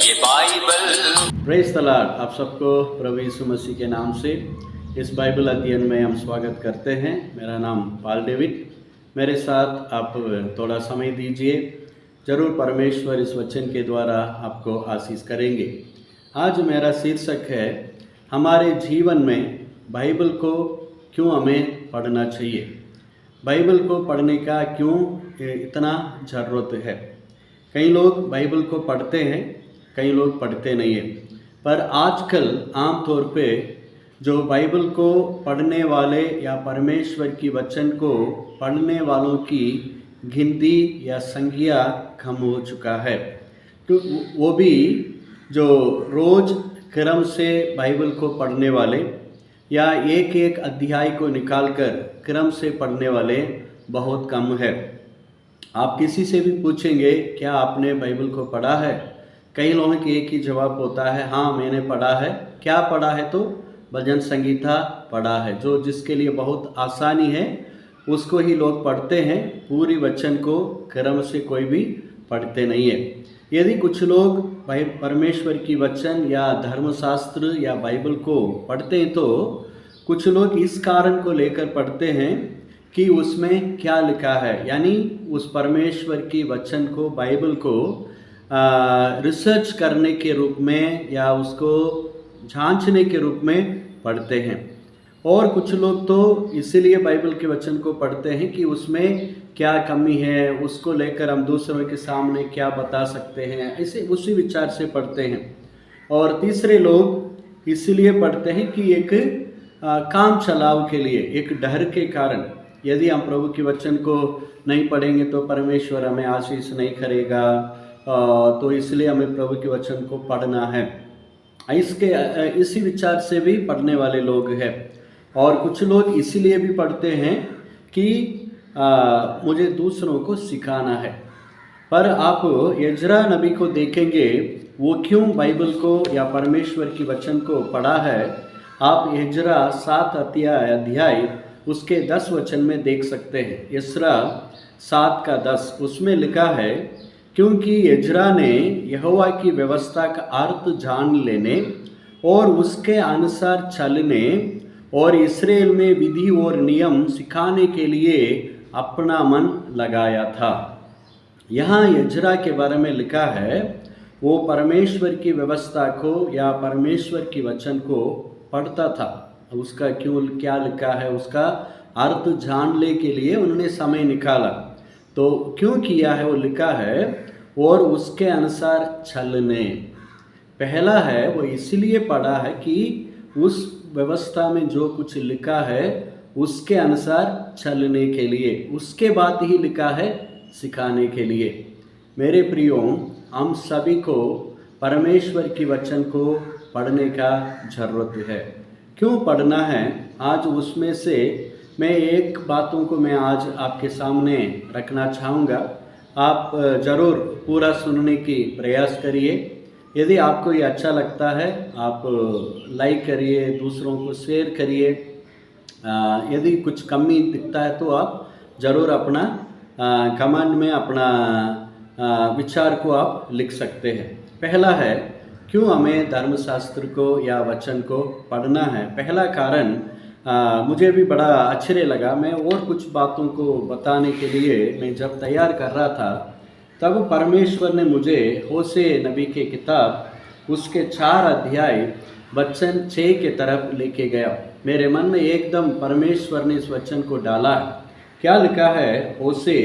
ये Bible. Praise the Lord. आप सबको प्रभु यीशु मसीह के नाम से इस बाइबल अध्ययन में हम स्वागत करते हैं। मेरा नाम पॉल डेविड। मेरे साथ आप थोड़ा समय दीजिए, ज़रूर परमेश्वर इस वचन के द्वारा आपको आशीष करेंगे। आज मेरा शीर्षक है, हमारे जीवन में बाइबल को क्यों हमें पढ़ना चाहिए। बाइबल को पढ़ने का क्यों इतना ज़रूरत है। कई लोग बाइबल को पढ़ते हैं, कई लोग पढ़ते नहीं हैं। पर आजकल आम तौर पे जो बाइबल को पढ़ने वाले या परमेश्वर की वचन को पढ़ने वालों की गिनती या संख्या कम हो चुका है। तो वो भी जो रोज़ क्रम से बाइबल को पढ़ने वाले या एक एक अध्याय को निकालकर क्रम से पढ़ने वाले बहुत कम है। आप किसी से भी पूछेंगे, क्या आपने बाइबल को पढ़ा है? कई लोगों की एक ही जवाब होता है, हाँ मैंने पढ़ा है। क्या पढ़ा है? तो भजन संगीता पढ़ा है। जो जिसके लिए बहुत आसानी है उसको ही लोग पढ़ते हैं, पूरी वचन को क्रम से कोई भी पढ़ते नहीं है। यदि कुछ लोग परमेश्वर की वचन या धर्मशास्त्र या बाइबल को पढ़ते हैं तो कुछ लोग इस कारण को लेकर पढ़ते हैं कि उसमें क्या लिखा है, यानी उस परमेश्वर की वचन को, बाइबल को रिसर्च करने के रूप में या उसको जांचने के रूप में पढ़ते हैं। और कुछ लोग तो इसीलिए बाइबल के वचन को पढ़ते हैं कि उसमें क्या कमी है, उसको लेकर हम दूसरों के सामने क्या बता सकते हैं, ऐसे उसी विचार से पढ़ते हैं। और तीसरे लोग इसीलिए पढ़ते हैं कि एक काम चलाव के लिए, एक डर के कारण, यदि हम प्रभु के वचन को नहीं पढ़ेंगे तो परमेश्वर हमें आशीष नहीं करेगा, तो इसलिए हमें प्रभु के वचन को पढ़ना है। इसी विचार से भी पढ़ने वाले लोग हैं। और कुछ लोग इसीलिए भी पढ़ते हैं कि मुझे दूसरों को सिखाना है। पर आप यजरा नबी को देखेंगे, वो क्यों बाइबल को या परमेश्वर की वचन को पढ़ा है। आप यजरा 7 अध्याय उसके 10 वचन में देख सकते हैं। यजरा 7 का 10, उसमें लिखा है, क्योंकि यजरा ने यहोवा की व्यवस्था का अर्थ जान लेने और उसके अनुसार चलने और इस्राएल में विधि और नियम सिखाने के लिए अपना मन लगाया था। यहाँ यजरा के बारे में लिखा है, वो परमेश्वर की व्यवस्था को या परमेश्वर की वचन को पढ़ता था। उसका क्या लिखा है, उसका अर्थ जानने के लिए उन्होंने समय निकाला। तो क्यों किया है वो लिखा है, और उसके अनुसार चलने। पहला है वो इसलिए पढ़ा है कि उस व्यवस्था में जो कुछ लिखा है उसके अनुसार चलने के लिए। उसके बाद ही लिखा है सिखाने के लिए। मेरे प्रियो, हम सभी को परमेश्वर की वचन को पढ़ने का ज़रूरत है। क्यों पढ़ना है, आज उसमें से मैं एक बातों को मैं आज आपके सामने रखना चाहूँगा। आप ज़रूर पूरा सुनने की प्रयास करिए। यदि आपको ये अच्छा लगता है आप लाइक करिए, दूसरों को शेयर करिए। यदि कुछ कमी दिखता है तो आप ज़रूर अपना कमेंट में अपना विचार को आप लिख सकते हैं। पहला है, क्यों हमें धर्मशास्त्र को या वचन को पढ़ना है। पहला कारण मुझे भी बड़ा आश्चर्य लगा। मैं और कुछ बातों को बताने के लिए मैं जब तैयार कर रहा था, तब परमेश्वर ने मुझे होशे नबी के किताब उसके 4 अध्याय वचन 6 के तरफ लेके गया। मेरे मन में एकदम परमेश्वर ने इस वचन को डाला। क्या लिखा है, होशे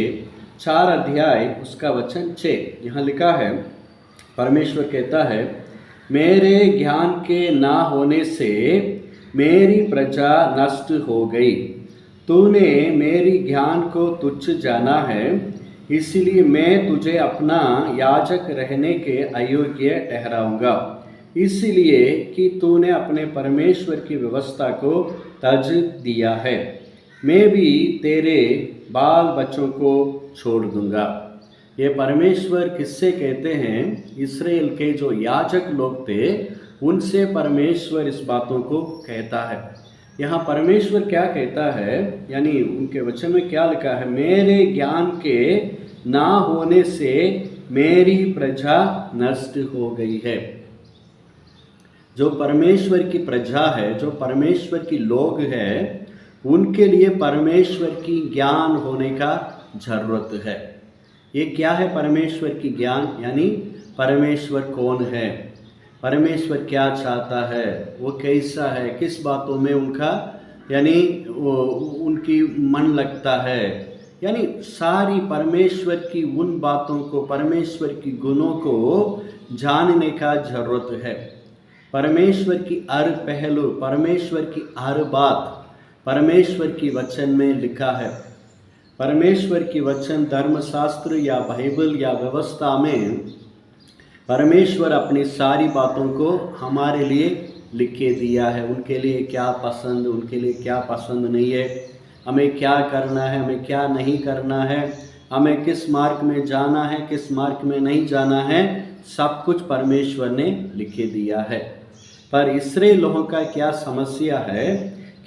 4 अध्याय उसका वचन 6। यहाँ लिखा है, परमेश्वर कहता है, मेरे ज्ञान के ना होने से मेरी प्रजा नष्ट हो गई। तूने मेरी ज्ञान को तुच्छ जाना है, इसलिए मैं तुझे अपना याजक रहने के अयोग्य ठहराऊंगा, इसलिए कि तूने अपने परमेश्वर की व्यवस्था को तज दिया है। मैं भी तेरे बाल बच्चों को छोड़ दूंगा। ये परमेश्वर किससे कहते हैं? इस्राएल के जो याजक लोग थे उनसे परमेश्वर इस बातों को कहता है। यहाँ परमेश्वर क्या कहता है, यानी उनके वचन में क्या लिखा है, मेरे ज्ञान के ना होने से मेरी प्रजा नष्ट हो गई है। जो परमेश्वर की प्रजा है, जो परमेश्वर की लोग हैं, उनके लिए परमेश्वर की ज्ञान होने का जरूरत है। ये क्या है परमेश्वर की ज्ञान? यानी परमेश्वर कौन है, परमेश्वर क्या चाहता है, वो कैसा है, किस बातों में उनका यानी उनकी मन लगता है, यानी सारी परमेश्वर की उन बातों को, परमेश्वर की गुणों को जानने का जरूरत है। परमेश्वर की हर पहलू, परमेश्वर की हर बात परमेश्वर की वचन में लिखा है। परमेश्वर की वचन धर्मशास्त्र या बाइबल या व्यवस्था में परमेश्वर अपनी सारी बातों को हमारे लिए लिख के दिया है। उनके लिए क्या पसंद, उनके लिए क्या पसंद नहीं है, हमें क्या करना है, हमें क्या नहीं करना है, हमें किस मार्ग में जाना है, किस मार्ग में नहीं जाना है, सब कुछ परमेश्वर ने लिख के दिया है। पर इस्राएल लोगों का क्या समस्या है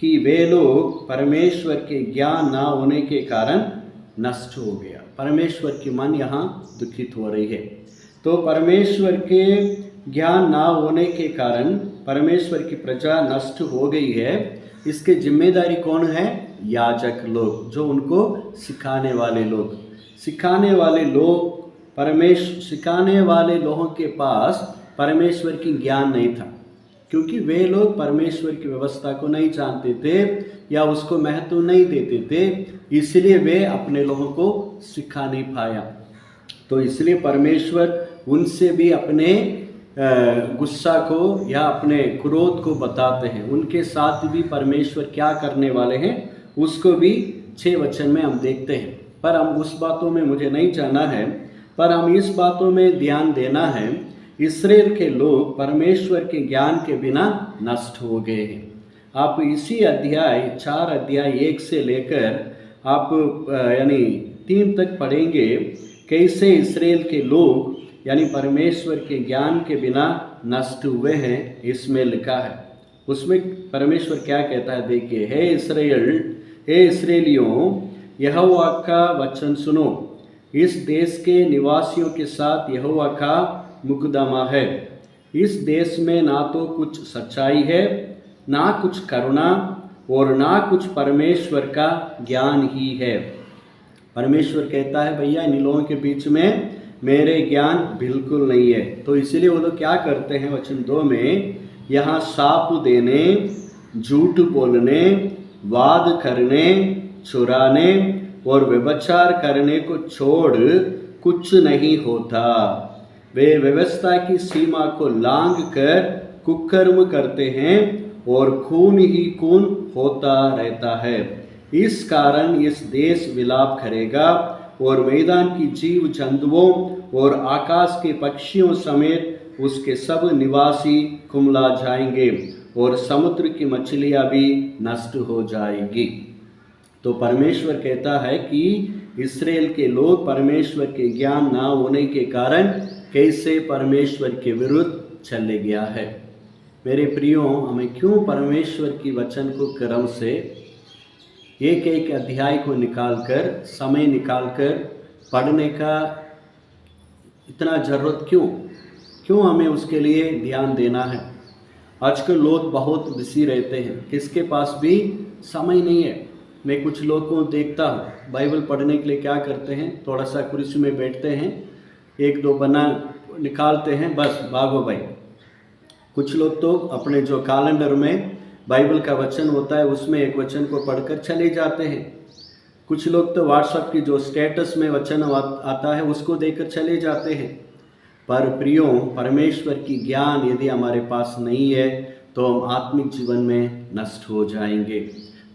कि वे लोग परमेश्वर के ज्ञान ना होने के कारण नष्ट हो गया। परमेश्वर की मन यहाँ दुखित हो रही है। तो परमेश्वर के ज्ञान ना होने के कारण परमेश्वर की प्रजा नष्ट हो गई है। इसके जिम्मेदारी कौन है? याजक लोग, जो उनको सिखाने वाले लोग। सिखाने वाले लोगों के पास परमेश्वर की ज्ञान नहीं था, क्योंकि वे लोग परमेश्वर की व्यवस्था को नहीं जानते थे या उसको महत्व नहीं देते थे, इसलिए वे अपने लोगों को सिखा नहीं पाया। तो इसलिए परमेश्वर उनसे भी अपने गुस्सा को या अपने क्रोध को बताते हैं। उनके साथ भी परमेश्वर क्या करने वाले हैं उसको भी 6 वचन में हम देखते हैं। पर हम उस बातों में मुझे नहीं जाना है, पर हम इस बातों में ध्यान देना है। इस्राएल के लोग परमेश्वर के ज्ञान के बिना नष्ट हो गए हैं। आप इसी अध्याय 4 अध्याय 1 से लेकर आप यानी 3 तक पढ़ेंगे कैसे इस्राएल के लोग यानी परमेश्वर के ज्ञान के बिना नष्ट हुए हैं। इसमें लिखा है, उसमें परमेश्वर क्या कहता है देखिए। हे इस्राएलियों, यहोवा का वचन सुनो। इस देश के निवासियों के साथ यहोवा का मुकदमा है। इस देश में ना तो कुछ सच्चाई है, ना कुछ करुणा और ना कुछ परमेश्वर का ज्ञान ही है। परमेश्वर कहता है भैया इन लोगों के बीच में मेरे ज्ञान बिल्कुल नहीं है। तो इसीलिए वो लोग क्या करते हैं, वचन 2 में, यहाँ साप देने, झूठ बोलने, वाद करने, चुराने और व्यभिचार करने को छोड़ कुछ नहीं होता। वे व्यवस्था की सीमा को लांघ कर कुकर्म करते हैं और खून ही खून होता रहता है। इस कारण इस देश विलाप करेगा और मैदान की जीव जंतुओं और आकाश के पक्षियों समेत उसके सब निवासी कुमला जाएंगे और समुद्र की मछलियां भी नष्ट हो जाएगी। तो परमेश्वर कहता है कि इस्राएल के लोग परमेश्वर के ज्ञान ना होने के कारण कैसे परमेश्वर के विरुद्ध चले गया है। मेरे प्रियो, हमें क्यों परमेश्वर की वचन को क्रम से एक एक अध्याय को निकालकर, समय निकालकर पढ़ने का इतना ज़रूरत क्यों हमें उसके लिए ध्यान देना है? आजकल लोग बहुत बिजी रहते हैं, किसके पास भी समय नहीं है। मैं कुछ लोग को देखता हूँ बाइबल पढ़ने के लिए क्या करते हैं, थोड़ा सा कुर्सी में बैठते हैं, 1-2 बना निकालते हैं, बस भागो भाई। कुछ लोग तो अपने जो कैलेंडर में बाइबल का वचन होता है उसमें एक वचन को पढ़कर चले जाते हैं। कुछ लोग तो व्हाट्सएप की जो स्टेटस में वचन आता है उसको देखकर चले जाते हैं। पर प्रियो, परमेश्वर की ज्ञान यदि हमारे पास नहीं है तो हम आत्मिक जीवन में नष्ट हो जाएंगे।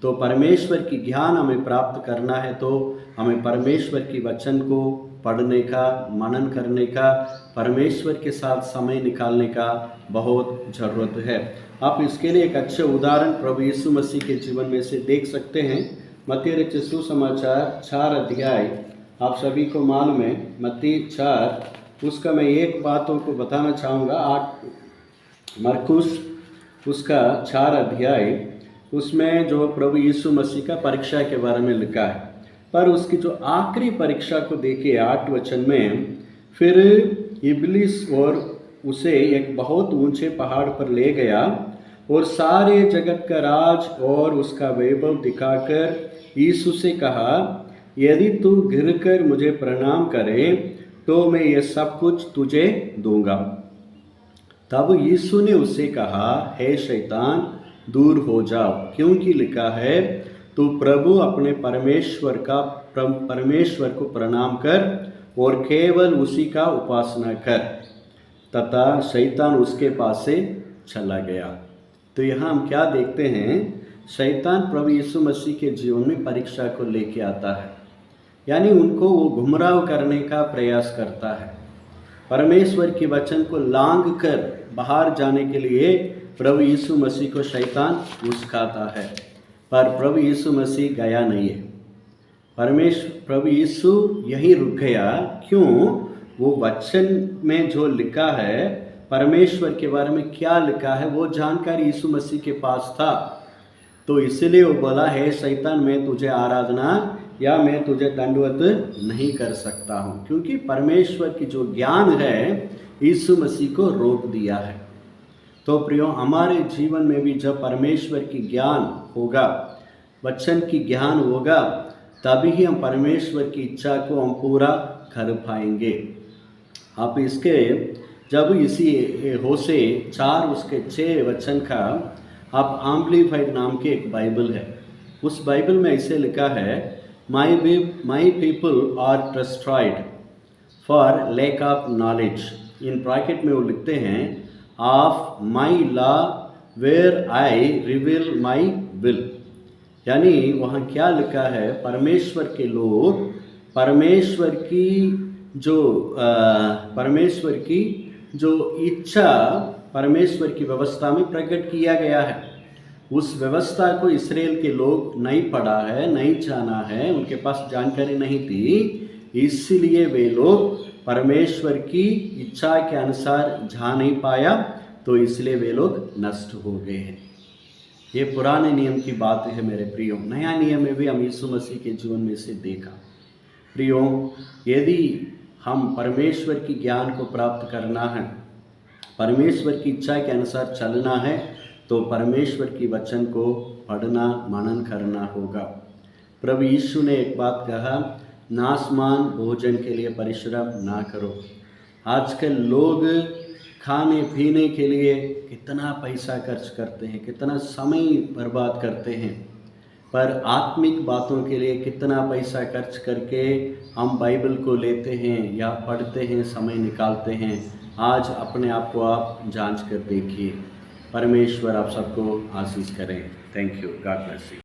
तो परमेश्वर की ज्ञान हमें प्राप्त करना है तो हमें परमेश्वर की वचन को पढ़ने का, मनन करने का, परमेश्वर के साथ समय निकालने का बहुत ज़रूरत है। आप इसके लिए एक अच्छे उदाहरण प्रभु यीशु मसीह के जीवन में से देख सकते हैं। मत्ती रचित सुसमाचार 4 अध्याय आप सभी को मालूम है, मत्ती 4, उसका मैं एक बातों को बताना चाहूँगा। 8 मरकुस उसका 4 अध्याय, उसमें जो प्रभु यीशु मसीह का परीक्षा के बारे में लिखा है। पर उसकी जो आखिरी परीक्षा को देखिए 8 वचन में, फिर इब्लिस और उसे एक बहुत ऊंचे पहाड़ पर ले गया और सारे जगत का राज और उसका वैभव दिखाकर यीशु से कहा, यदि तू गिरकर मुझे प्रणाम करे तो मैं ये सब कुछ तुझे दूंगा। तब यीशु ने उससे कहा, हे शैतान, दूर हो जाओ, क्योंकि लिखा है, तू प्रभु अपने परमेश्वर को प्रणाम कर और केवल उसी का उपासना कर। तथा शैतान उसके पास से चला गया। तो यहाँ हम क्या देखते हैं, शैतान प्रभु यीशु मसीह के जीवन में परीक्षा को लेके आता है, यानी उनको वो गुमराह करने का प्रयास करता है। परमेश्वर के वचन को लांघ कर बाहर जाने के लिए प्रभु यीशु मसीह को शैतान उस्काता है, पर प्रभु यीशु मसीह गया नहीं है। प्रभु यीशु यही रुक गया। क्यों? वो वचन में जो लिखा है, परमेश्वर के बारे में क्या लिखा है, वो जानकारी यीशु मसीह के पास था। तो इसलिए वो बोला, हे शैतान, मैं तुझे आराधना या मैं तुझे दंडवत नहीं कर सकता हूँ, क्योंकि परमेश्वर की जो ज्ञान है यीशु मसीह को रोक दिया है। तो प्रियो, हमारे जीवन में भी जब परमेश्वर की ज्ञान होगा, वचन की ज्ञान होगा, तभी ही हम परमेश्वर की इच्छा को हम पूरा कर पाएंगे। आप इसके जब इसी होशे 4 उसके 6 वचन का आप एम्प्लीफाइड नाम की एक बाइबल है, उस बाइबल में ऐसे लिखा है, my people are destroyed for lack of knowledge. इन ब्रैकेट में वो लिखते हैं, of my law where I reveal my will. यानी वहाँ क्या लिखा है, परमेश्वर के लोग परमेश्वर की जो इच्छा परमेश्वर की व्यवस्था में प्रकट किया गया है, उस व्यवस्था को इस्राएल के लोग नहीं पढ़ा है, नहीं जाना है, उनके पास जानकारी नहीं थी, इसलिए वे लोग परमेश्वर की इच्छा के अनुसार जा नहीं पाया, तो इसलिए वे लोग नष्ट हो गए हैं। ये पुराने नियम की बात है मेरे प्रियो। नया नियम में भी हम यीशु मसीह के जीवन में से देखा। प्रियो, यदि हम परमेश्वर की ज्ञान को प्राप्त करना है, परमेश्वर की इच्छा के अनुसार चलना है, तो परमेश्वर की वचन को पढ़ना, मनन करना होगा। प्रभु यीशु ने एक बात कहा, नासमान भोजन के लिए परिश्रम ना करो। आजकल लोग खाने पीने के लिए कितना पैसा खर्च करते हैं, कितना समय बर्बाद करते हैं, पर आत्मिक बातों के लिए कितना पैसा खर्च करके हम बाइबल को लेते हैं या पढ़ते हैं, समय निकालते हैं। आज अपने आप को आप जांच कर देखिए। परमेश्वर आप सबको आशीष करें। Thank you. God bless you.